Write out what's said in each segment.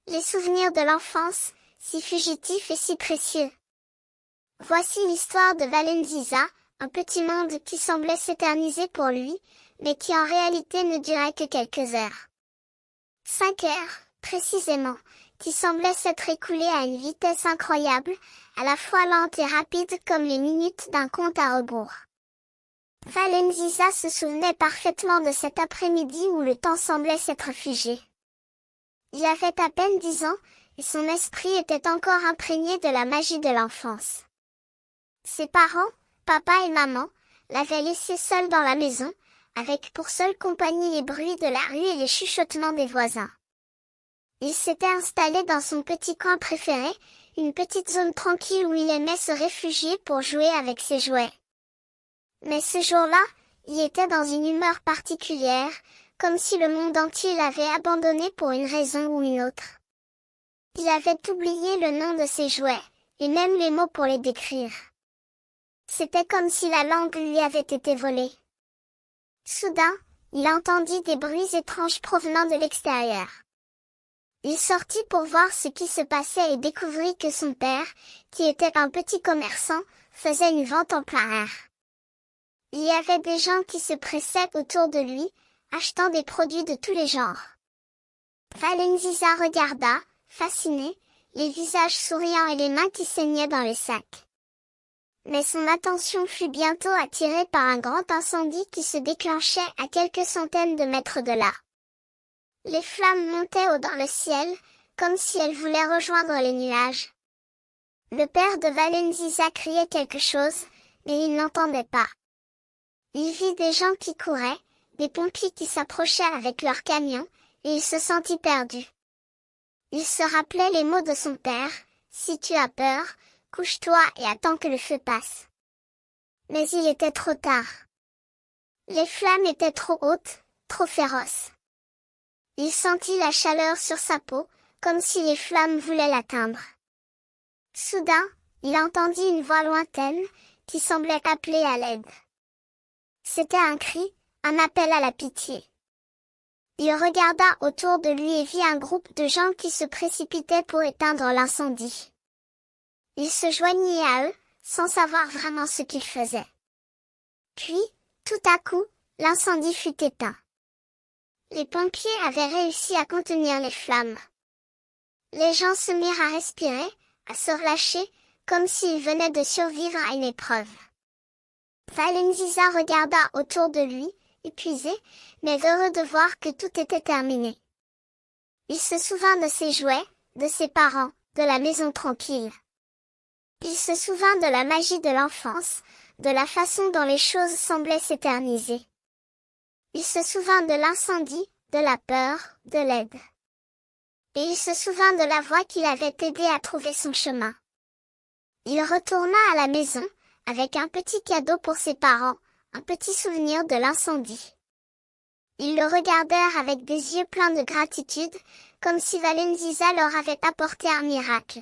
Les souvenirs de l'enfance, si fugitifs et si précieux. Voici l'histoire de Valenziza, un petit monde qui semblait s'éterniser pour lui, mais qui en réalité ne durait que quelques heures. 5 heures, précisément, qui semblaient s'être écoulées à une vitesse incroyable, à la fois lente et rapide comme les minutes d'un compte à rebours. Valenziza se souvenait parfaitement de cet après-midi où le temps semblait s'être figé. Il avait à peine 10 ans, et son esprit était encore imprégné de la magie de l'enfance. Ses parents, papa et maman, l'avaient laissé seul dans la maison, avec pour seule compagnie les bruits de la rue et les chuchotements des voisins. Il s'était installé dans son petit coin préféré, une petite zone tranquille où il aimait se réfugier pour jouer avec ses jouets. Mais ce jour-là, il était dans une humeur particulière, comme si le monde entier l'avait abandonné pour une raison ou une autre. Il avait oublié le nom de ses jouets, et même les mots pour les décrire. C'était comme si la langue lui avait été volée. Soudain, il entendit des bruits étranges provenant de l'extérieur. Il sortit pour voir ce qui se passait et découvrit que son père, qui était un petit commerçant, faisait une vente en plein air. Il y avait des gens qui se pressaient autour de lui, achetant des produits de tous les genres. Valenziza regarda, fasciné, les visages souriants et les mains qui saignaient dans les sacs. Mais son attention fut bientôt attirée par un grand incendie qui se déclenchait à quelques centaines de mètres de là. Les flammes montaient haut dans le ciel, comme si elles voulaient rejoindre les nuages. Le père de Valenziza criait quelque chose, mais il n'entendait pas. Il vit des gens qui couraient, des pompiers qui s'approchaient avec leurs camions, et il se sentit perdu. Il se rappelait les mots de son père, « Si tu as peur, couche-toi et attends que le feu passe. » Mais il était trop tard. Les flammes étaient trop hautes, trop féroces. Il sentit la chaleur sur sa peau, comme si les flammes voulaient l'atteindre. Soudain, il entendit une voix lointaine, qui semblait appeler à l'aide. C'était un cri, un appel à la pitié. Il regarda autour de lui et vit un groupe de gens qui se précipitaient pour éteindre l'incendie. Il se joignit à eux, sans savoir vraiment ce qu'il faisait. Puis, tout à coup, l'incendie fut éteint. Les pompiers avaient réussi à contenir les flammes. Les gens se mirent à respirer, à se relâcher, comme s'ils venaient de survivre à une épreuve. Valenziza regarda autour de lui, épuisé, mais heureux de voir que tout était terminé. Il se souvint de ses jouets, de ses parents, de la maison tranquille. Il se souvint de la magie de l'enfance, de la façon dont les choses semblaient s'éterniser. Il se souvint de l'incendie, de la peur, de l'aide. Et il se souvint de la voix qui l'avait aidé à trouver son chemin. Il retourna à la maison, avec un petit cadeau pour ses parents, un petit souvenir de l'incendie. Ils le regardèrent avec des yeux pleins de gratitude, comme si Valenziza leur avait apporté un miracle.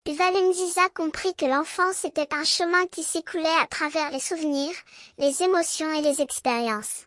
Puis Valenziza comprit que l'enfance était un chemin qui s'écoulait à travers les souvenirs, les émotions et les expériences.